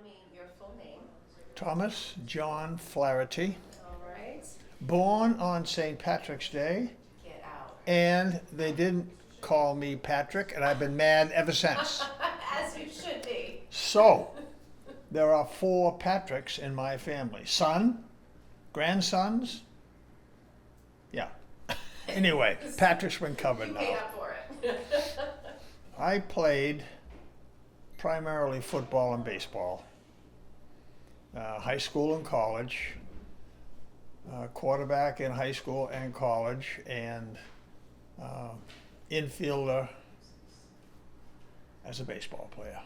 me your full name. Thomas John Flaherty, All right. born on St. Patrick's Day, Get out. and they didn't call me Patrick, and I've been mad ever since. As you should be. So, there are 4 Patricks in my family. Son, grandsons, yeah. Anyway, Patrick's been covered You paid now. up for it. I played primarily football and baseball, high school and college, quarterback in high school and college, and infielder as a baseball player.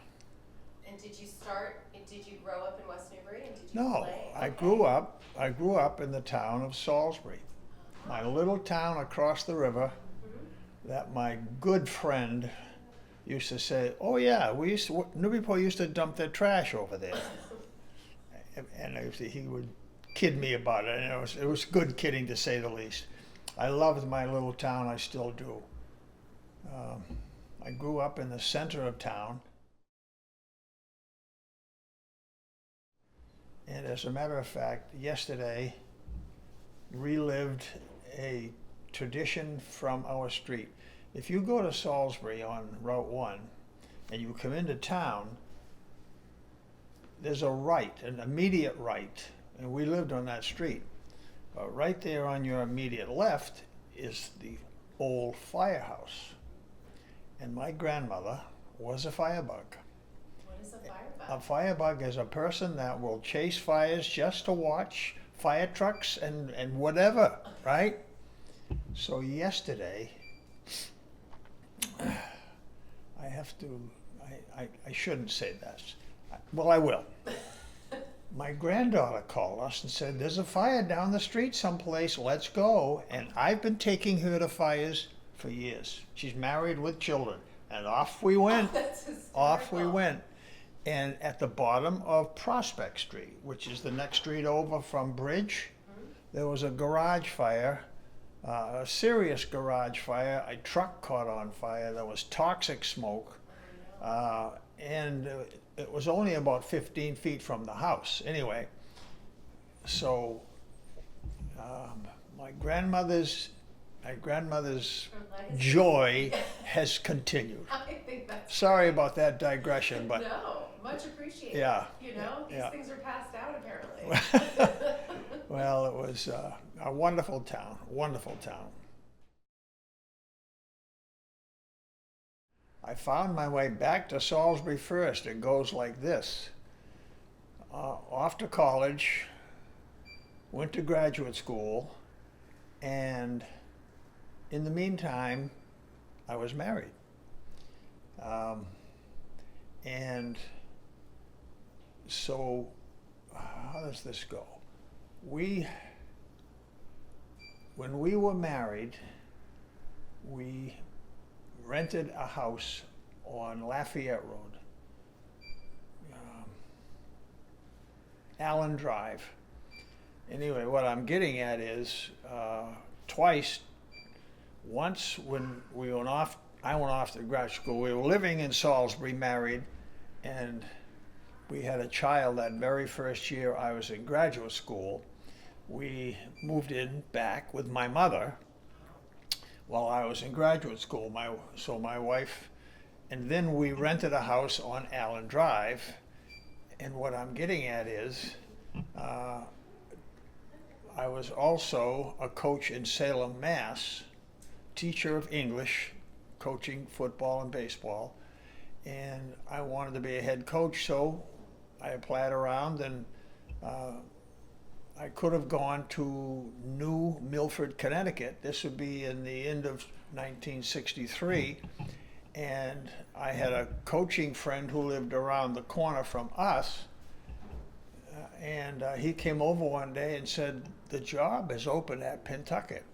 And did you grow up in West Newbury and did you No, play? I grew up in the town of Salisbury, my little town across the river that my good friend used to say, oh yeah, Newburyport used to dump their trash over there. And he would kid me about it, and it was good kidding to say the least. I loved my little town, I still do. I grew up in the center of town. And as a matter of fact, yesterday relived a tradition from our street. If you go to Salisbury on Route 1 and you come into town, there's a right, an immediate right, and we lived on that street. But right there on your immediate left is the old firehouse. And my grandmother was a firebug. What is a firebug? A firebug is a person that will chase fires just to watch fire trucks and whatever, right? So yesterday, I shouldn't say this. Well, I will. My granddaughter called us and said, there's a fire down the street someplace, let's go. And I've been taking her to fires for years. She's married with children. And off we went. That's hysterical. Off we went. And at the bottom of Prospect Street, which is the next street over from Bridge, there was a garage fire, a serious garage fire. A truck caught on fire. There was toxic smoke. And it was only about 15 feet from the house. Anyway, so my grandmother's joy has continued. I think that's Sorry great. about that digression, but No, much appreciated. Yeah. You know, these Yeah. things are passed out apparently. well, it was a wonderful town, wonderful town. I found my way back to Salisbury first. It goes like this. Off to college, went to graduate school, and in the meantime, I was married. And so, how does this go? When we were married, we rented a house on Lafayette Road, Allen Drive. Anyway, what I'm getting at is twice. Once when I went off to grad school. We were living in Salisbury, married, and we had a child that very first year I was in graduate school. We moved in back with my mother while I was in graduate school. My wife, and then we rented a house on Allen Drive. And what I'm getting at is, I was also a coach in Salem, Mass, teacher of English, coaching football and baseball, and I wanted to be a head coach, so I applied around, and I could have gone to New Milford, Connecticut. This would be in the end of 1963, and I had a coaching friend who lived around the corner from us, and he came over one day and said, the job is open at Pentucket.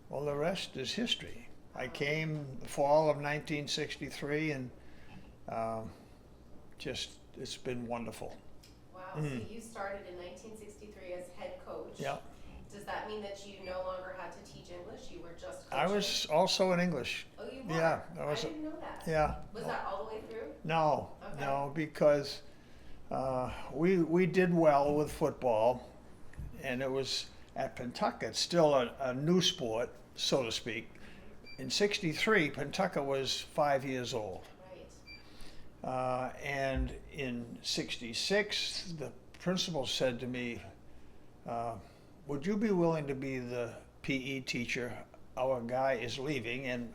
Well, the rest is history. I came the fall of 1963, and it's been wonderful. Wow, so you started in 1963 as head coach. Yeah. Does that mean that you no longer had to teach English? You were just coaching? I was also in English. Oh, you were? Yeah, I didn't know that. Yeah. Was that all the way through? No, Okay. no, because We did well with football, and it was at Pentucket, still a new sport, so to speak. In '63, Pentucket was 5 years old. And in '66, the principal said to me, would you be willing to be the PE teacher? Our guy is leaving, and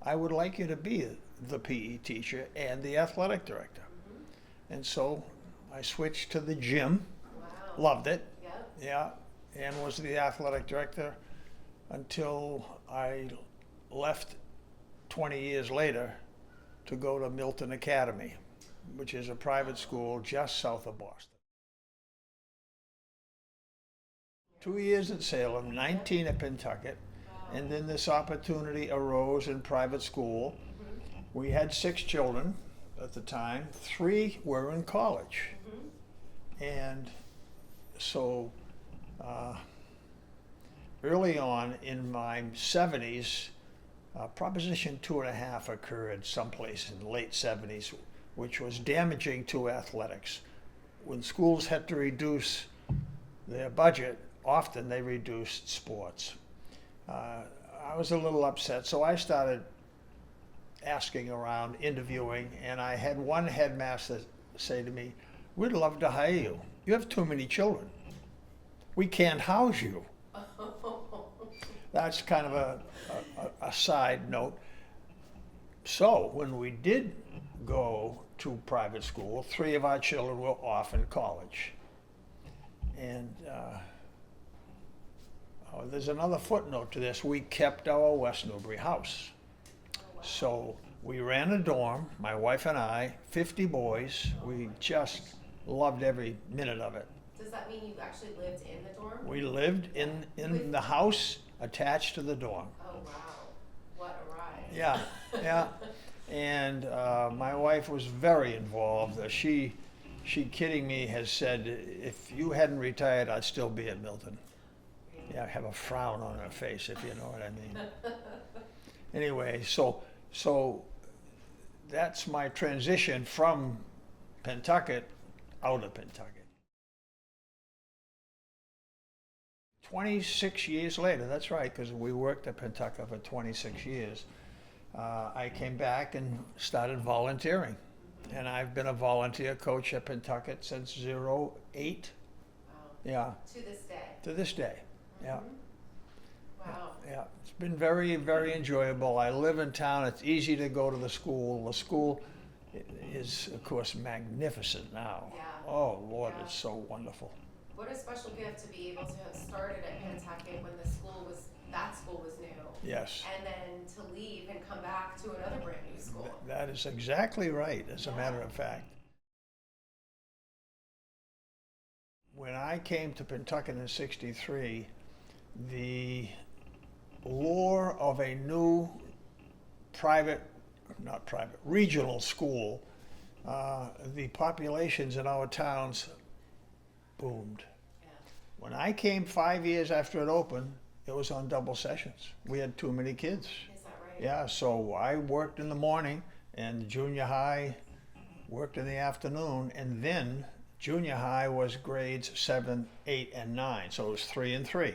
I would like you to be the PE teacher and the athletic director. Mm-hmm. And so I switched to the gym, Wow. loved it, Yep. yeah, and was the athletic director until I left 20 years later to go to Milton Academy, which is a private school just south of Boston. 2 years at Salem, 19 at Pentucket, Wow. and then this opportunity arose in private school. Mm-hmm. We had 6 children at the time, 3 were in college. Mm-hmm. And so early on in my 70s, Proposition 2.5 occurred someplace in the late 70s, which was damaging to athletics. When schools had to reduce their budget, often they reduced sports. I was a little upset, so I started asking around, interviewing, and I had one headmaster say to me, we'd love to hire you. You have too many children. We can't house you. That's kind of a side note. So when we did go to private school, 3 of our children were off in college. And there's another footnote to this. We kept our West Newbury house. Oh, wow. So we ran a dorm, my wife and I, 50 boys. We just loved every minute of it. Does that mean you actually lived in the dorm? We lived in the house attached to the dorm. Oh, wow. What a ride. Yeah, yeah. And my wife was very involved. She, kidding me, has said, if you hadn't retired, I'd still be at Milton. Yeah, have a frown on her face, if you know what I mean. Anyway, so that's my transition from Pentucket out of Pentucket. 26 years later, that's right, because we worked at Pentucket for 26 years. I came back and started volunteering. And I've been a volunteer coach at Pentucket since '08. Wow. Yeah, To this day. to this day. Yeah. Mhm. Wow. Yeah, it's been very, very enjoyable. I live in town. It's easy to go to the school. The school is, of course, magnificent now. Yeah. Oh, Lord, Yeah. it's so wonderful. What a special gift to be able to have started at Pentucket when that school was new. Yes. And then to leave and come back to another brand new school. That is exactly right, as a matter of fact. When I came to Pentucket in '63, the lure of a new regional school, the populations in our towns boomed. Yeah. When I came 5 years after it opened, it was on double sessions. We had too many kids. Is that right? Yeah, so I worked in the morning, and junior high worked in the afternoon, and then junior high was grades 7, 8, and 9, so it was 3 and 3.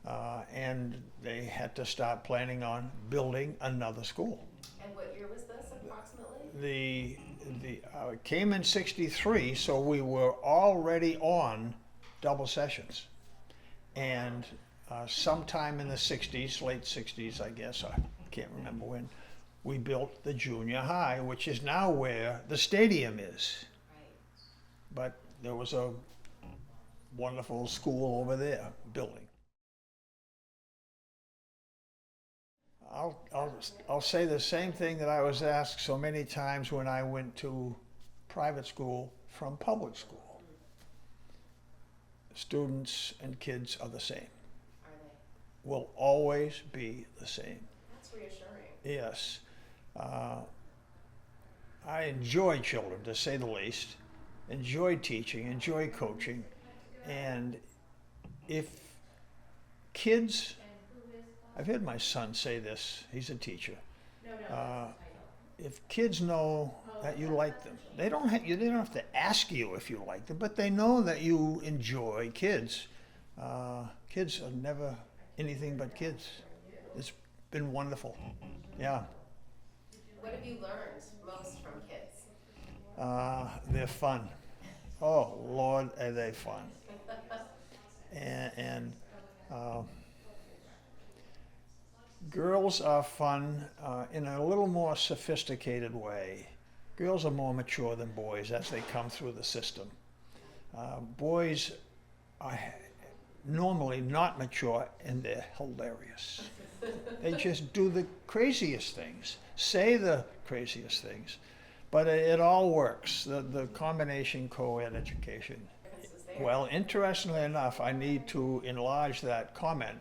Mm-hmm. And they had to start planning on building another school. And what year was this approximately? It came in '63, so we were already on double sessions. And sometime in the '60s, late '60s, I guess, I can't remember when, we built the junior high, which is now where the stadium is. Right. But there was a wonderful school over there building. I'll say the same thing that I was asked so many times when I went to private school from public school. Students and kids are the same. Are they? Will always be the same. That's reassuring. Yes. I enjoy children, to say the least. Enjoy teaching, enjoy coaching. And if kids, I've heard my son say this, he's a teacher. if kids know that you like them, they don't have to ask you if you like them, but they know that you enjoy kids. Kids are never anything but kids. It's been wonderful. Yeah. What have you learned most from kids? They're fun. Oh Lord, are they fun? And girls are fun in a little more sophisticated way. Girls are more mature than boys as they come through the system. Boys are normally not mature, and they're hilarious. They just do the craziest things, say the craziest things, but it all works, the combination co-ed education. Well, interestingly enough, I need to enlarge that comment.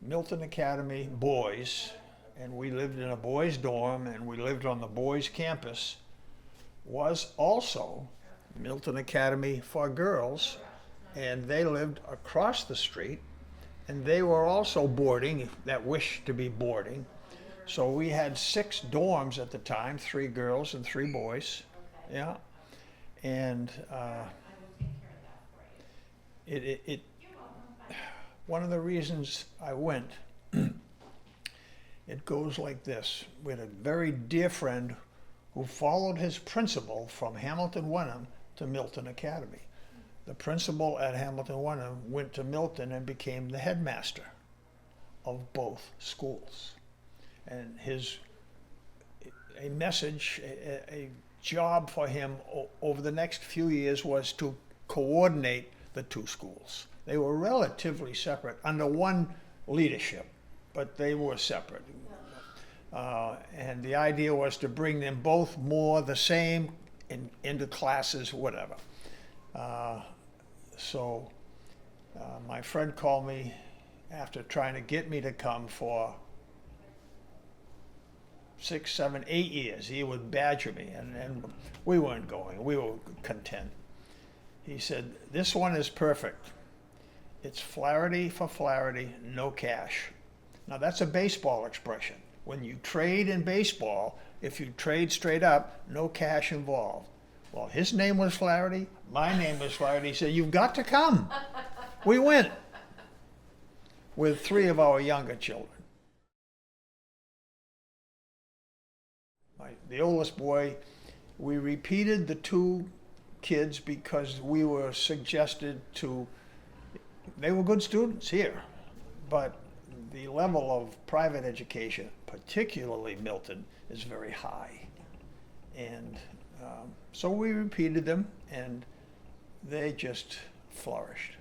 Milton Academy, boys, and we lived in a boys' dorm, and we lived on the boys' campus, was also Milton Academy for girls, and they lived across the street, and they were also boarding, that wished to be boarding. So we had 6 dorms at the time, 3 girls and 3 boys. Yeah. And one of the reasons I went, it goes like this. We had a very dear friend who followed his principal from Hamilton Wenham to Milton Academy. The principal at Hamilton Wenham went to Milton and became the headmaster of both schools. And a job for him over the next few years was to coordinate the 2 schools. They were relatively separate under one leadership, but they were separate. And the idea was to bring them both more the same into classes, whatever. So my friend called me after trying to get me to come for 6, 7, 8 years. He would badger me, and we weren't going. We were content. He said, "This one is perfect. It's Flaherty for Flaherty, no cash." Now that's a baseball expression. When you trade in baseball, if you trade straight up, no cash involved. Well, his name was Flaherty, my name was Flaherty. He said, "You've got to come." We went with 3 of our younger children. The oldest boy, we repeated the 2 kids because we were suggested to. They were good students here, but the level of private education, particularly Milton, is very high. And so we repeated them, and they just flourished.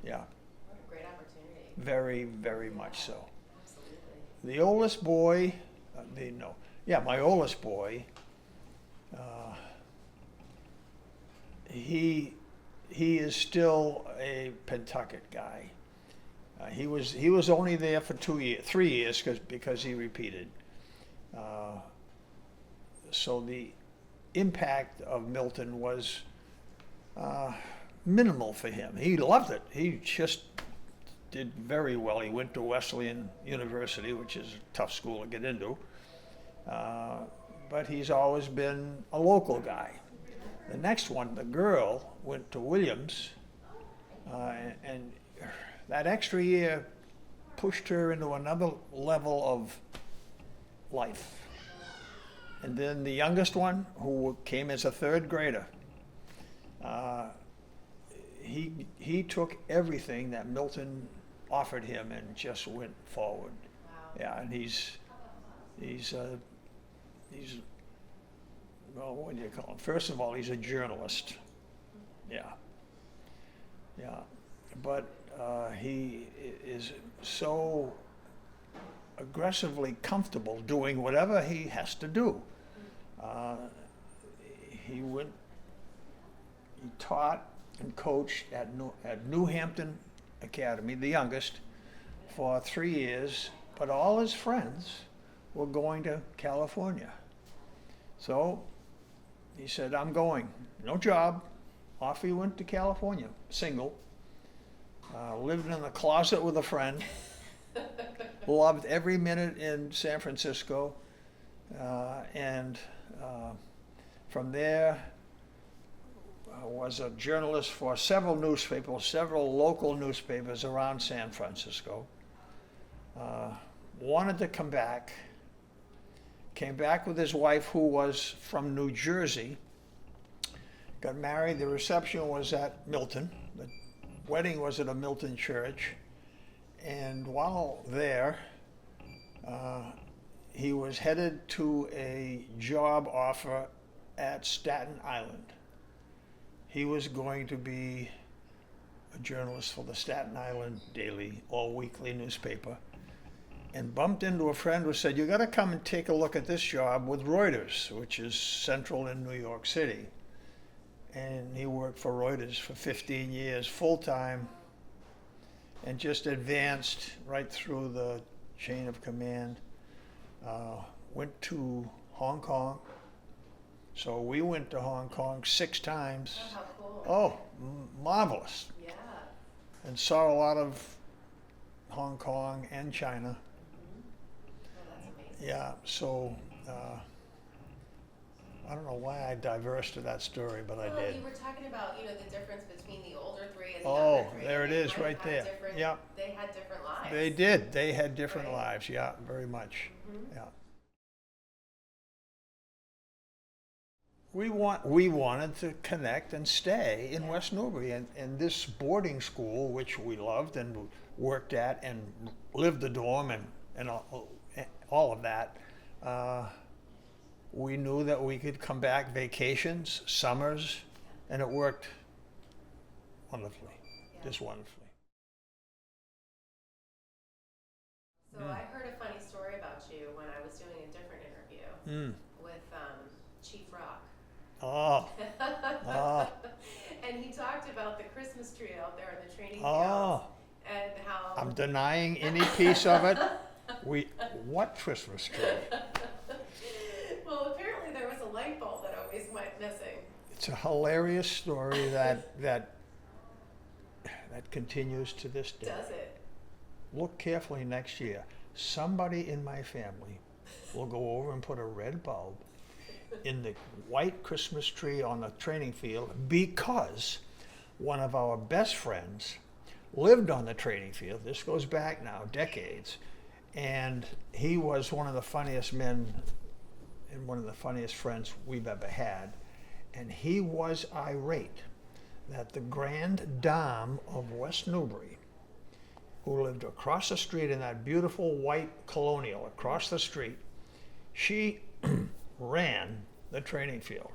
Yeah. What a great opportunity. Very, very much so. Absolutely. The oldest boy, my oldest boy, he is still a Pentucket guy. He was only there for 3 years because he repeated. So the impact of Milton was minimal for him. He loved it. He just did very well. He went to Wesleyan University, which is a tough school to get into. But he's always been a local guy. The next one, the girl, went to Williams, and that extra year pushed her into another level of life. And then the youngest one, who came as a 3rd grader, he took everything that Milton offered him and just went forward. Wow. Yeah, and he's well, what do you call him? First of all, he's a journalist. Yeah. But he is so aggressively comfortable doing whatever he has to do. He taught and coached at New Hampton Academy, the youngest, for 3 years, but all his friends were going to California. So he said, "I'm going." No job. Off he went to California, single. Lived in a closet with a friend. Loved every minute in San Francisco. And from there, I was a journalist for several newspapers, several local newspapers around San Francisco. Wanted to come back. Came back with his wife, who was from New Jersey. Got married. The reception was at Milton. The wedding was at a Milton church. And while there, he was headed to a job offer at Staten Island. He was going to be a journalist for the Staten Island Daily, all-weekly newspaper, and bumped into a friend who said, "You got to come and take a look at this job with Reuters," which is central in New York City. And he worked for Reuters for 15 years, full-time, and just advanced right through the chain of command. Went to Hong Kong. So we went to Hong Kong 6 times. Oh, how cool. Oh, marvelous. Yeah. And saw a lot of Hong Kong and China. Oh, that's amazing. Yeah, so I don't know why I diverged to that story, but I Well, did. you were talking about, the difference between the older 3 and the Oh, younger 3. there it They is kind of right had there. different- Yeah. They had different lives. They did. They had different Right. lives. Yeah, very much. Mhm. Yeah. We wanted to connect and stay in West Newbury, and this boarding school, which we loved and worked at and lived the dorm and all of that, we knew that we could come back vacations, summers, and it worked wonderfully, Yeah. just wonderfully. So I heard a funny story about you when I was doing a different interview Mm. with Chief Rock. Oh, oh, And he talked about the Christmas tree out there in the training oh. fields and how I'm denying any piece of it. What Christmas tree? well, apparently there was a light bulb that always went missing. It's a hilarious story that continues to this day. Does it? Look carefully next year. Somebody in my family will go over and put a red bulb in the white Christmas tree on the training field because one of our best friends lived on the training field. This goes back now decades, and he was one of the funniest men and one of the funniest friends we've ever had. And he was irate that the Grand Dame of West Newbury, who lived across the street in that beautiful white colonial across the street, she ran the training field.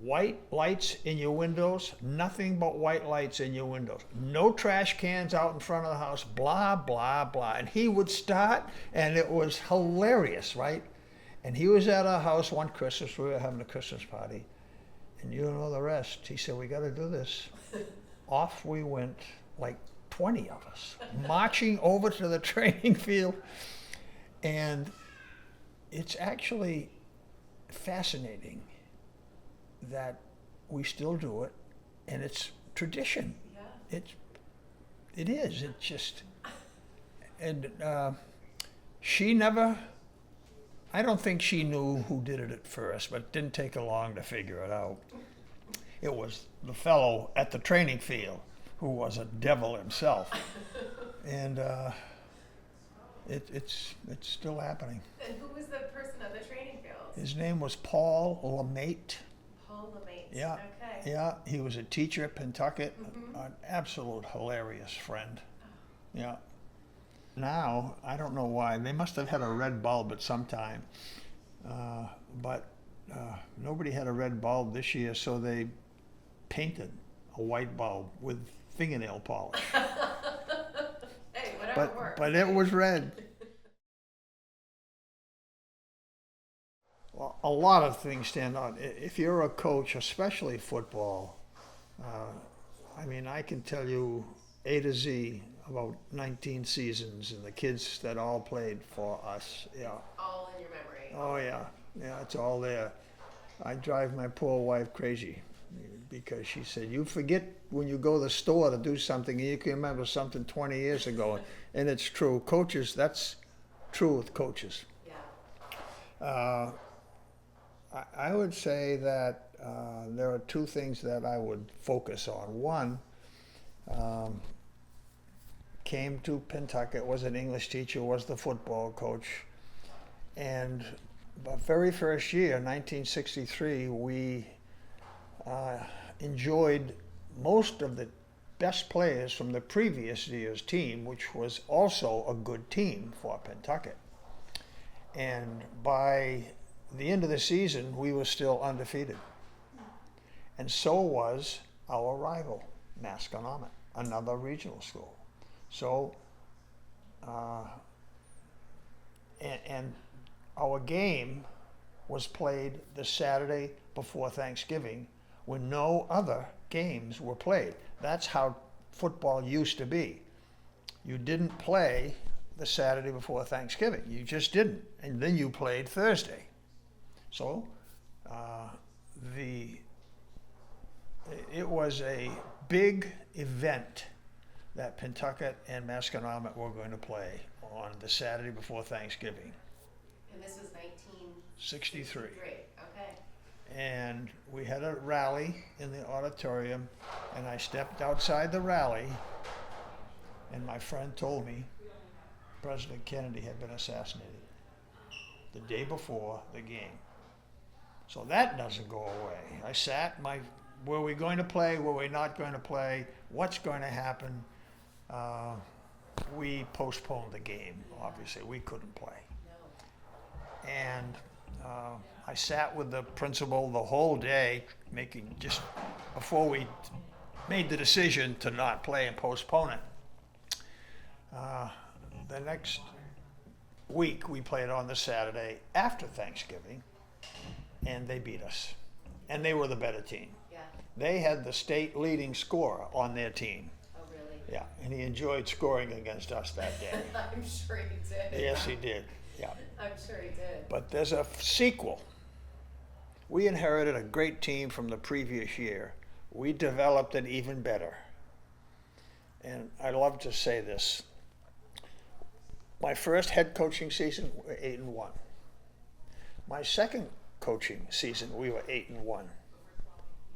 White lights in your windows, nothing but white lights in your windows. No trash cans out in front of the house, blah, blah, blah. And he would start, and it was hilarious, right? And he was at our house one Christmas, we were having a Christmas party, and you know the rest. He said, "We got to do this." Off we went, like 20 of us, marching over to the training field. And it's actually fascinating that we still do it, and it's tradition. Yeah. It is. It just, and she never. I don't think she knew who did it at first, but it didn't take her long to figure it out. It was the fellow at the training field who was a devil himself, and it's still happening. And who was the person at the training field? His name was Paul LeMaitre. Paul LeMaitre. Yeah, Okay. yeah. He was a teacher at Pentucket, Mhm. an absolute hilarious friend. Yeah. Now, I don't know why. They must have had a red bulb at some time. But nobody had a red bulb this year, so they painted a white bulb with fingernail polish. Hey, whatever works. But it was red. Well, a lot of things stand out. If you're a coach, especially football, I mean, I can tell you A to Z about 19 seasons and the kids that all played for us. Yeah. All in your memory. Oh yeah. Yeah, it's all there. I drive my poor wife crazy because she said, "You forget when you go to the store to do something and you can remember something 20 years ago." And it's true. Coaches, that's true with coaches. Yeah. Uh, I would say that there are two things that I would focus on. One, came to Pentucket, was an English teacher, was the football coach, and the very first year, 1963, we enjoyed most of the best players from the previous year's team, which was also a good team for Pentucket. And by the end of the season, we were still undefeated. And so was our rival, Masconomet, another regional school. So, and our game was played the Saturday before Thanksgiving when no other games were played. That's how football used to be. You didn't play the Saturday before Thanksgiving. You just didn't. And then you played Thursday. So it was a big event that Pentucket and Masconomet were going to play on the Saturday before Thanksgiving. And this was 63. Okay. And we had a rally in the auditorium, and I stepped outside the rally, and my friend told me President Kennedy had been assassinated the day before the game. So that doesn't go away. I sat, were we going to play? Were we not going to play? What's going to happen? We postponed the game, obviously. We couldn't play. No. And I sat with the principal the whole day, just before we made the decision to not play and postpone it. The next week, we played on the Saturday after Thanksgiving, and they beat us. And they were the better team. Yeah. They had the state leading scorer on their team. Oh, really? Yeah, and he enjoyed scoring against us that day. I'm sure he did. Yes, he did. Yeah. I'm sure he did. But there's a sequel. We inherited a great team from the previous year. We developed it even better. And I love to say this. My first head coaching season, we were 8-1. My second coaching season, we were 8-1.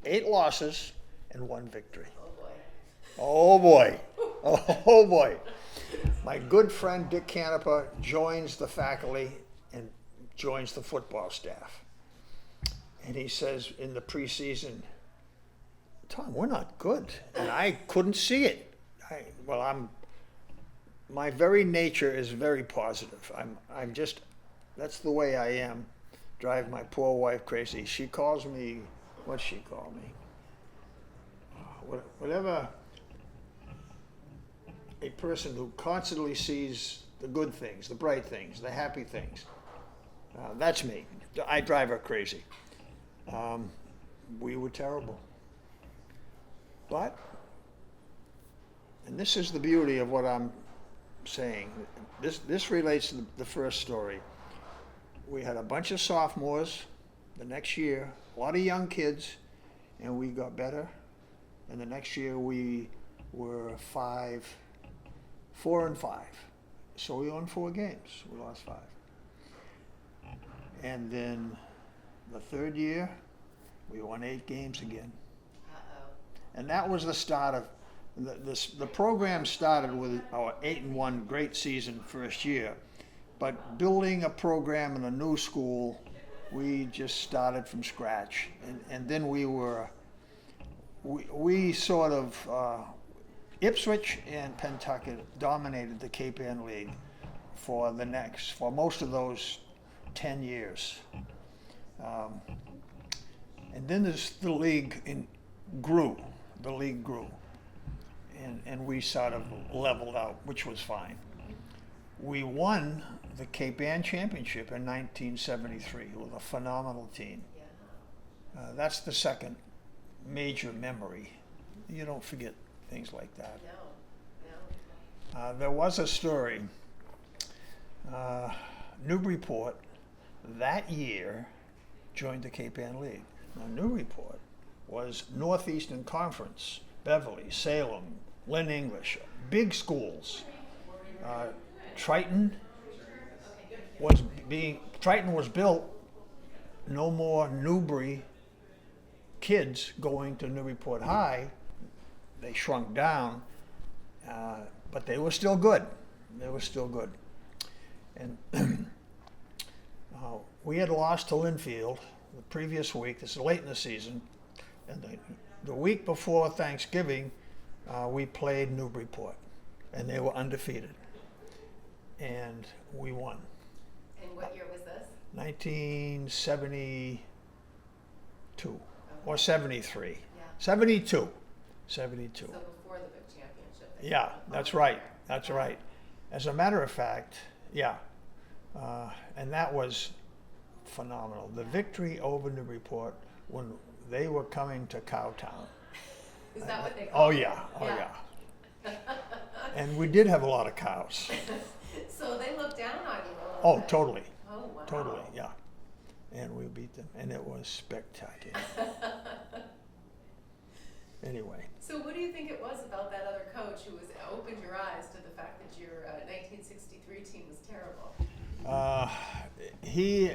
8 losses and 1 victory. Oh, boy. Oh boy. Oh boy. My good friend Dick Canepa joins the faculty and joins the football staff. And he says in the preseason, Tom, we're not good. And I couldn't see it. My very nature is very positive. I'm just, that's the way I am. Drive my poor wife crazy. She calls me, what's she call me? Whatever a person who constantly sees the good things, the bright things, the happy things. That's me. I drive her crazy. We were terrible. But, and this is the beauty of what I'm saying. This relates to the first story. We had a bunch of sophomores the next year, a lot of young kids, and we got better. And the next year we were 4-5. So we won 4 games. We lost 5. And then the third year, we won 8 games again. Uh-oh. And that was the start of the program started with our 8-1 great season first year. But building a program in a new school, we just started from scratch. And then we sort of, Ipswich and Pentucket dominated the Cape Ann League for most of those 10 years. And then the league grew. The league grew. And we sort of leveled out, which was fine. We won the Cape Ann Championship in 1973 with a phenomenal team. Yeah. That's the second major memory. You don't forget things like that. No. There was a story. Newburyport that year joined the Cape Ann League. Now, Newburyport was Northeastern Conference, Beverly, Salem, Lynn English, big schools. Triton Triton was built, no more Newbury kids going to Newburyport High. They shrunk down, but they were still good. They were still good. And we had lost to Linfield the previous week. This is late in the season. And the week before Thanksgiving, we played Newburyport, and they were undefeated. And we won. And what year was this? 1972 or 73. Yeah. 72. So before the big championship. Yeah, that's right. That's right. As a matter of fact, yeah. And that was phenomenal. The victory over Newburyport when they were coming to Cowtown. Is that what they call it? Oh yeah. And we did have a lot of cows. So they looked down on you a little Oh, bit. totally. Oh, wow. Totally, yeah. And we beat them, and it was spectacular. Anyway. So what do you think it was about that other coach who opened your eyes to the fact that your 1963 team was terrible? He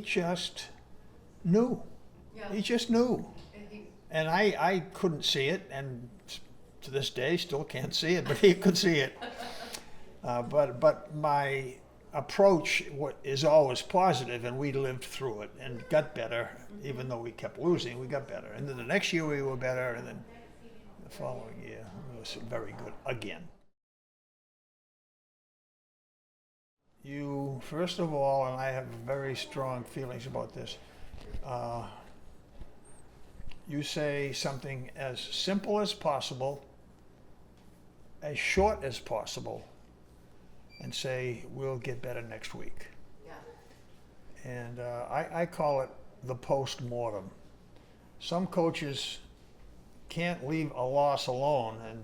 just knew. Yeah. He just knew. And And I couldn't see it, and to this day still can't see it, but he could see it. But my approach is always positive, and we lived through it and got better. Even though we kept losing, we got better. And then the next year we were better, and then the following year it was very good again. You, first of all, and I have very strong feelings about this, you say something as simple as possible, as short as possible, and say, we'll get better next week. yeah. And I call it the post-mortem. Some coaches can't leave a loss alone, and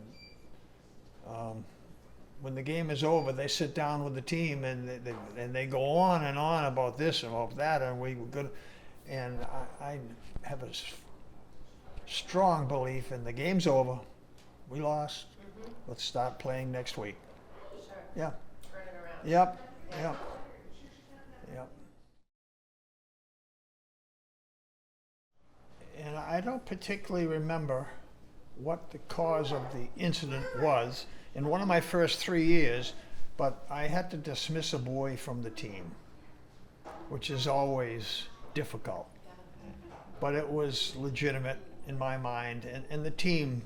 when the game is over, they sit down with the team and they go on and on about this and about that, and we were good. And I have a strong belief in the game's over, we lost, let's start playing next week. Sure. Yeah. Turn it around. Yep. Yeah. Yep. Yep. And I don't particularly remember what the cause of the incident was in one of my first 3 years, but I had to dismiss a boy from the team, which is always difficult. But it was legitimate in my mind, and the team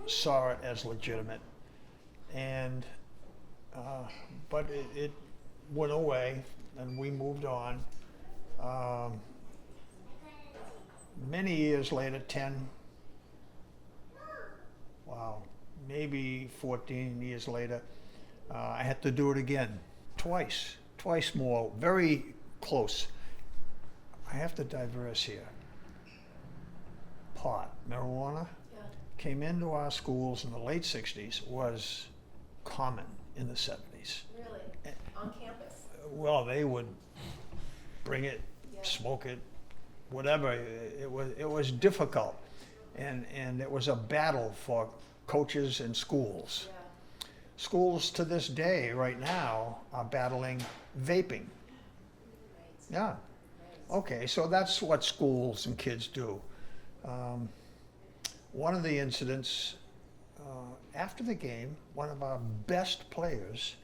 saw it as legitimate. And but it went away, and we moved on. Many years later, 10, wow, maybe 14 years later, I had to do it again, twice more, very close. I have to diverse here. Pot, marijuana, Yeah. came into our schools in the late 60s, was common in the 70s. Really? On campus? Well, they would bring it, Yeah. smoke it, whatever. It was difficult, and it was a battle for coaches and schools. Yeah. Schools to this day, right now, are battling vaping. Right. Yeah. Right. Okay, so that's what schools and kids do. One of the incidents, after the game, one of our best players,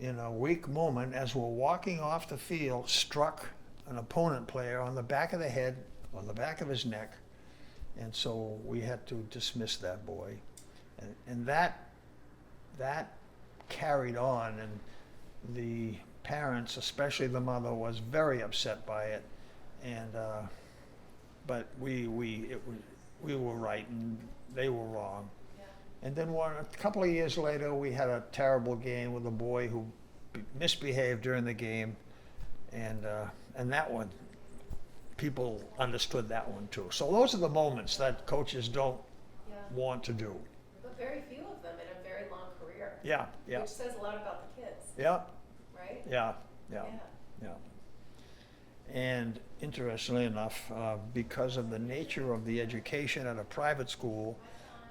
in a weak moment, as we're walking off the field, struck an opponent player on the back of the head, on the back of his neck, and so we had to dismiss that boy. And that carried on, and the parents, especially the mother, was very upset by it. And but we were right and they were wrong. Yeah. And then a couple of years later, we had a terrible game with a boy who misbehaved during the game, and that one, people understood that one too. So those are the moments that coaches don't Yeah. want to do. But very few of them in a very long career. Yeah, yeah, Which says a lot about the kids, yeah, right? yeah, yeah, yeah. And interestingly enough, because of the nature of the education at a private school,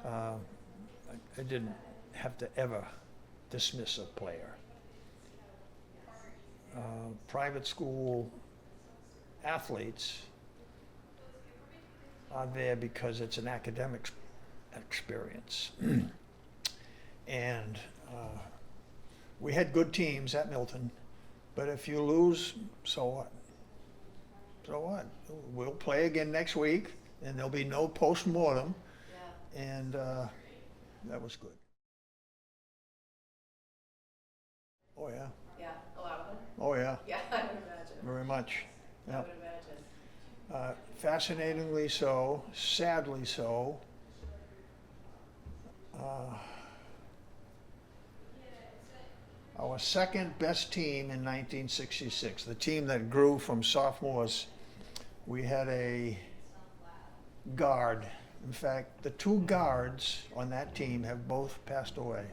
I didn't have to ever dismiss a player. Private school athletes are there because it's an academic experience. And we had good teams at Milton, but if you lose, so what? So what? We'll play again next week, and there'll be no post-mortem, Yeah. and that was good. Oh yeah, Yeah, a lot of them. oh yeah, Yeah, I would imagine. very much. I Yeah. would imagine. Fascinatingly so, sadly so. Our second best team in 1966, the team that grew from sophomores, we had a guard. In fact, the two guards on that team have both passed away.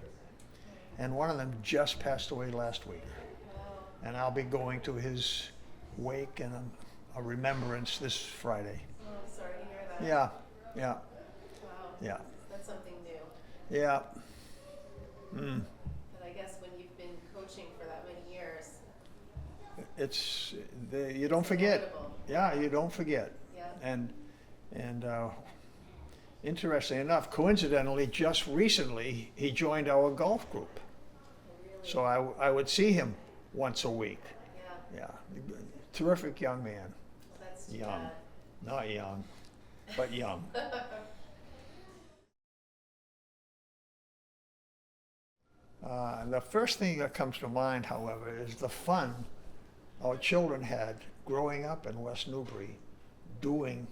And one of them just passed away last week. Wow. And I'll be going to his wake and a remembrance this Friday. Oh, I'm sorry to hear that. Yeah, yeah, Wow. yeah, That's something new. yeah. Mm. But I guess when you've been coaching for that many years, It's you don't forget. inevitable. Yeah, you don't forget. Yeah. And interesting enough, coincidentally, just recently he joined our golf group. Really. So I would see him once a week. Yeah. Yeah, terrific young man. Well, that's too Young. bad. Not young, but young. The first thing that comes to mind, however, is the fun our children had growing up in West Newbury, doing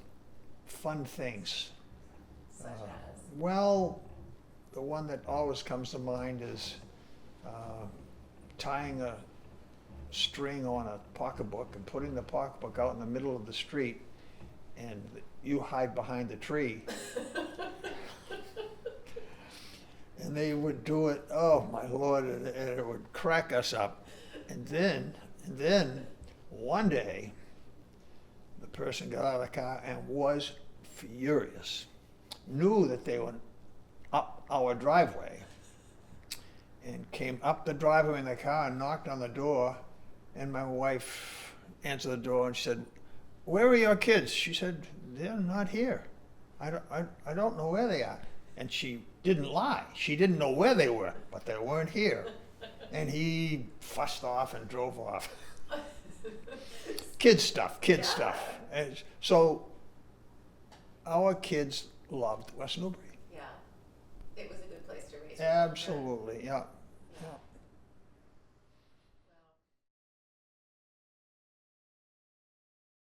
fun things. Such as. Well, the one that always comes to mind is tying a string on a pocketbook and putting the pocketbook out in the middle of the street, and you hide behind the tree. And they would do it, oh my Lord, and it would crack us up. And then one day, the person got out of the car and was furious. Knew that they were up our driveway and came up the driveway in the car and knocked on the door. And my wife answered the door and she said, "Where are your kids?" She said, "They're not here. I don't know where they are." And she didn't lie. She didn't know where they were, but they weren't here. And he fussed off and drove off. Kid stuff. And so our kids loved West Newbury. Yeah. It was a good place to raise. Absolutely, yeah. Yeah. Yeah.